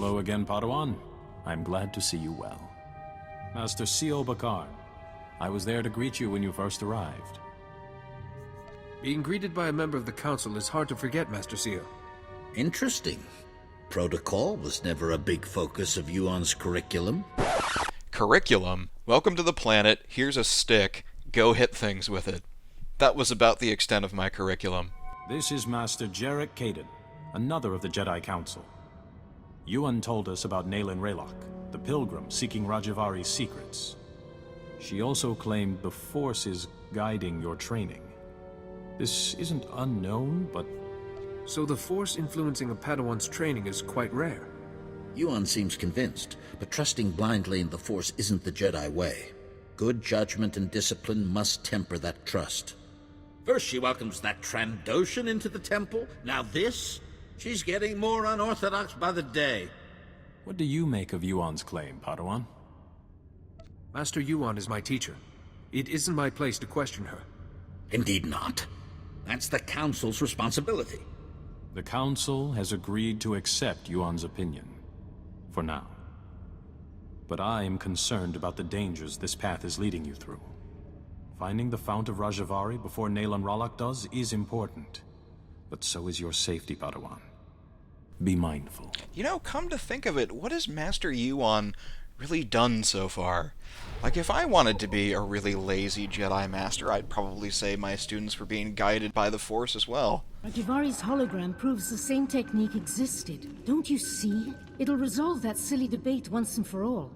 Hello again, Padawan. I'm glad to see you well. Master C.O. Bakar, I was there to greet you when you first arrived. Being greeted by a member of the Council is hard to forget, Master C.O. Interesting. Protocol was never a big focus of Yuan's curriculum. Curriculum? Welcome to the planet, here's a stick, go hit things with it. That was about the extent of my curriculum. This is Master Jarek Kaden, another of the Jedi Council. Yuan told us about Naylan Raylock, the pilgrim seeking Rajavari's secrets. She also claimed the Force is guiding your training. This isn't unknown, but... So the Force influencing a Padawan's training is quite rare. Yuan seems convinced, but trusting blindly in the Force isn't the Jedi way. Good judgment and discipline must temper that trust. First she welcomes that Trandoshan into the temple, now this? She's getting more unorthodox by the day. What do you make of Yuan's claim, Padawan? Master Yuan is my teacher. It isn't my place to question her. Indeed not. That's the Council's responsibility. The Council has agreed to accept Yuan's opinion. For now. But I am concerned about the dangers this path is leading you through. Finding the Fount of Rajavari before Naylan Raylock does is important. But so is your safety, Padawan. Be mindful. You know, come to think of it, what has Master Yuan really done so far? Like, if I wanted to be a really lazy Jedi Master, I'd probably say my students were being guided by the Force as well. Rajavari's hologram proves the same technique existed. Don't you see? It'll resolve that silly debate once and for all.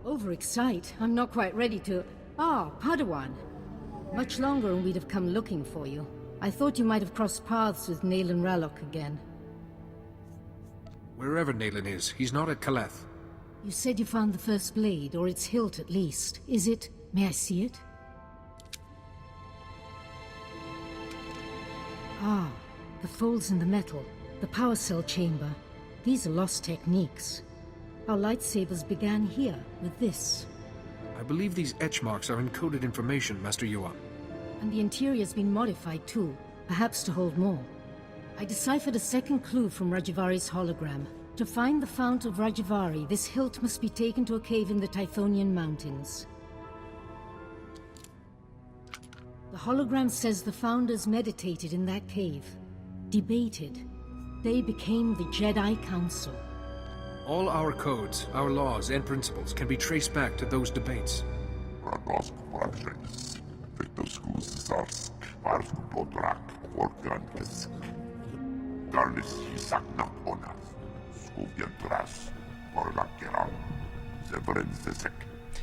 Overexcite? I'm not quite ready to... Ah, Padawan. Much longer and we'd have come looking for you. I thought you might have crossed paths with Naylan Raylock again. Wherever Naylan is, he's not at Kaleth. You said you found the first blade, or its hilt at least. Is it... May I see it? Ah, the folds in the metal. The power cell chamber. These are lost techniques. Our lightsabers began here, with this. I believe these etch marks are encoded information, Master Yuan. And the interior's been modified too, perhaps to hold more. I deciphered a second clue from Rajavari's hologram. To find the Fount of Rajavari, this hilt must be taken to a cave in the Typhonian Mountains. The hologram says the Founders meditated in that cave. Debated. They became the Jedi Council. All our codes, our laws, and principles can be traced back to those debates.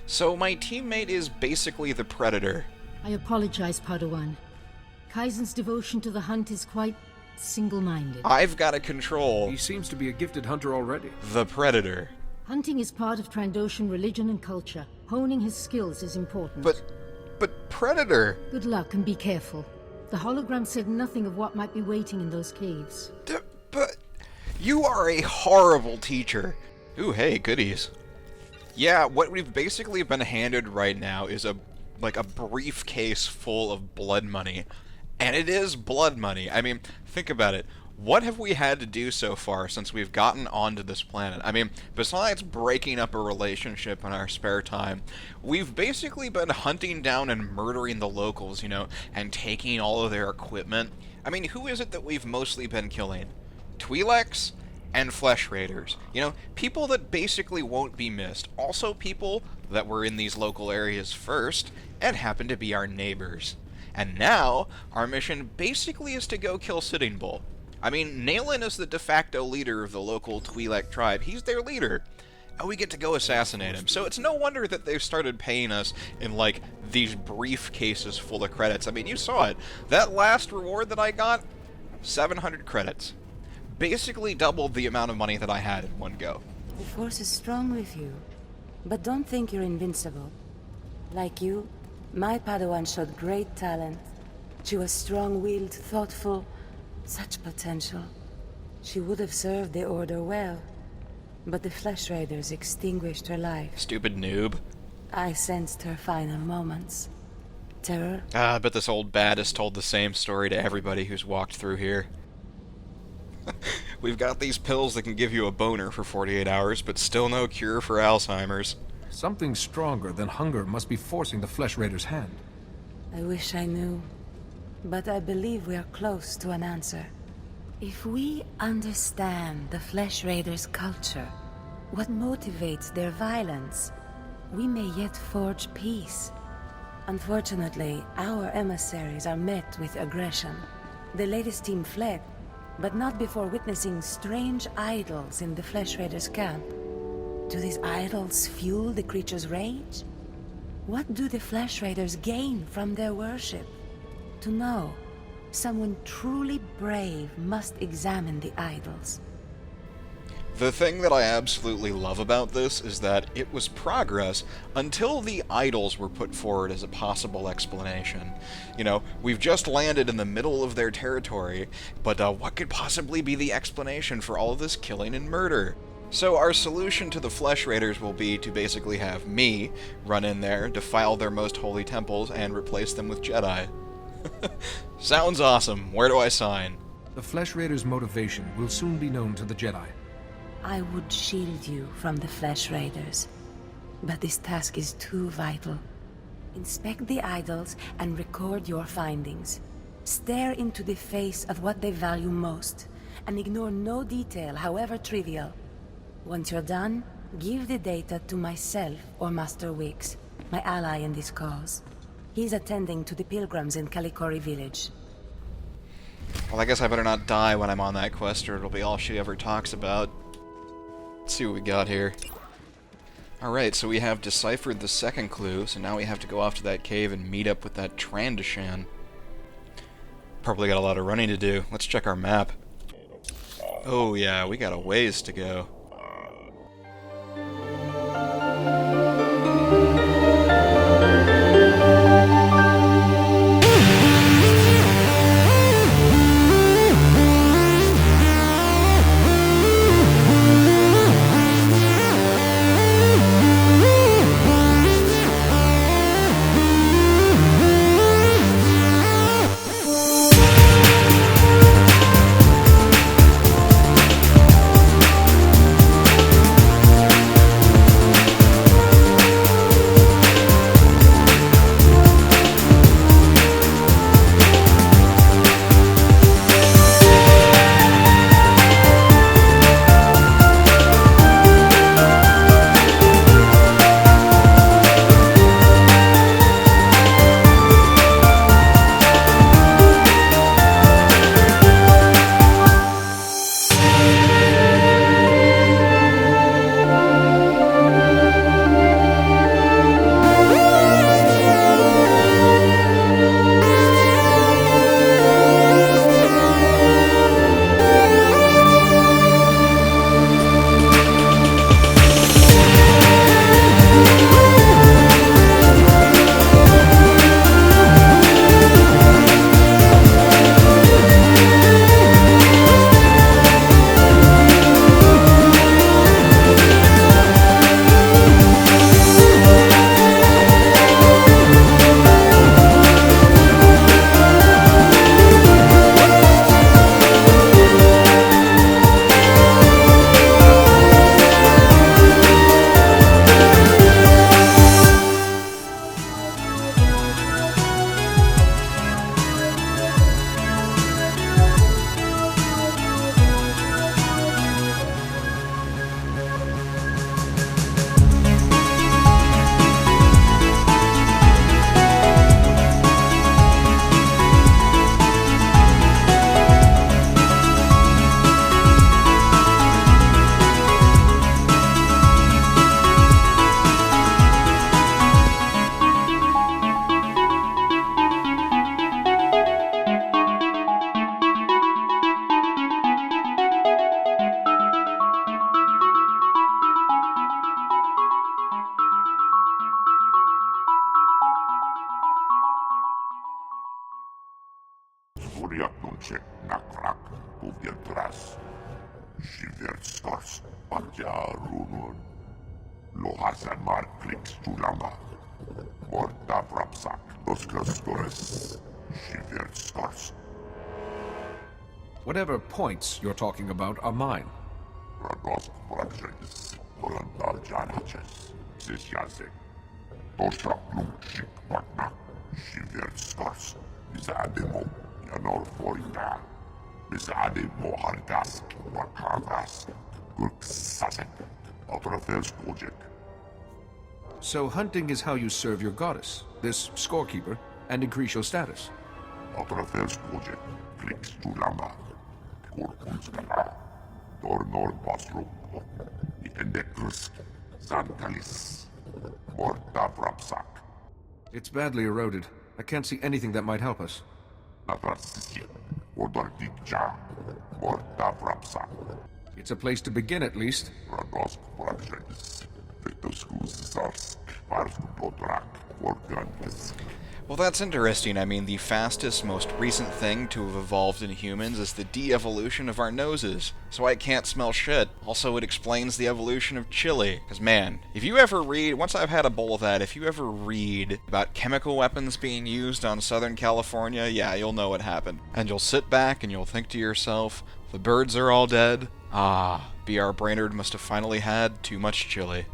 So my teammate is basically the Predator. I apologize, Padawan. Kaizen's devotion to the hunt is quite single-minded. I've got to control He seems to be a gifted hunter already. the Predator. Hunting is part of Trandoshan religion and culture. Honing his skills is important. But Predator... Good luck and be careful. The hologram said nothing of what might be waiting in those caves. But you are a horrible teacher. Ooh, hey, goodies. Yeah, what we've basically been handed right now is a briefcase full of blood money. And it is blood money. I mean, think about it. What have we had to do so far since we've gotten onto this planet? I mean, besides breaking up a relationship in our spare time, we've basically been hunting down and murdering the locals, you know, and taking all of their equipment. I mean, who is it that we've mostly been killing? Twi'leks and Flesh Raiders. You know, people that basically won't be missed. Also people that were in these local areas first and happen to be our neighbors. And now, our mission basically is to go kill Sitting Bull. I mean, Naylan is the de facto leader of the local Twi'lek tribe. He's their leader. And we get to go assassinate him. So it's no wonder that they've started paying us in, like, these briefcases full of credits. I mean, you saw it. That last reward that I got, 700 credits. Basically doubled the amount of money that I had in one go. The Force is strong with you. But don't think you're invincible. Like you, my Padawan showed great talent. She was strong-willed, thoughtful, such potential. She would have served the Order well. But the Flesh Raiders extinguished her life. Stupid noob. I sensed her final moments. terror. I bet this old bat has told the same story to everybody who's walked through here. We've got these pills that can give you a boner for 48 hours, but still no cure for Alzheimer's. Something stronger than hunger must be forcing the Flesh Raider's hand. I wish I knew, but I believe we are close to an answer. If we understand the Flesh Raiders' culture, what motivates their violence, we may yet forge peace. Unfortunately, our emissaries are met with aggression. The latest team fled, but not before witnessing strange idols in the Flesh Raiders' camp. Do these idols fuel the creature's rage? What do the Flesh Raiders gain from their worship? To know, someone truly brave must examine the idols. The thing that I absolutely love about this is that it was progress until the idols were put forward as a possible explanation. You know, we've just landed in the middle of their territory, but what could possibly be the explanation for all of this killing and murder? So our solution to the Flesh Raiders will be to basically have me run in there, defile their most holy temples, and replace them with Jedi. Sounds awesome. Where do I sign? The Flesh Raider's motivation will soon be known to the Jedi. I would shield you from the Flesh Raiders, but this task is too vital. Inspect the idols and record your findings. Stare into the face of what they value most, and ignore no detail, however trivial. Once you're done, give the data to myself or Master Wix, my ally in this cause. He's attending to the pilgrims in Kalikori village. Well, I guess I better not die when I'm on that quest, or it'll be all she ever talks about. Let's see what we got here. Alright, so we have deciphered the second clue, so now we have to go off to that cave and meet up with that Trandoshan. Probably got a lot of running to do. Let's check our map. Oh yeah, we got a ways to go. Uriatunce nakrak uvientras. Shiverstors patja runun. Lohasan mar kliks tulama. Morta vrapsak, los castores. Shiverskas. Whatever points you're talking about are mine. Rados vrapshakis. Dolandar janaches. Zishazek. Tosha plumchik patna. Shiverskas. Bizademo. Yanor forita. Bizademo hargas. Rakavas. Gurksasek. Otrafels kojek. So hunting is how you serve your goddess, this scorekeeper, and increase your status. Otrafels kojek. Flix tulamba. Korkunskala. Dornor basro. Endekrus. Zantalis. Morta vrapsak. It's badly eroded. I can't see anything that might help us. Natrasisye. Odor dikja. Morta vrapsak. It's a place to begin, at least. Rados vrapshakis. Vetoskus zars. Varsku podrak. Organtes. Well, that's interesting. I mean, the fastest, most recent thing to have evolved in humans is the de-evolution of our noses, so I can't smell shit. Also, it explains the evolution of chili. Because, man, if you ever read, once I've had a bowl of that, if you ever read about chemical weapons being used on Southern California, yeah, you'll know what happened. And you'll sit back and you'll think to yourself, the birds are all dead. Ah, B.R. Brainerd must have finally had too much chili.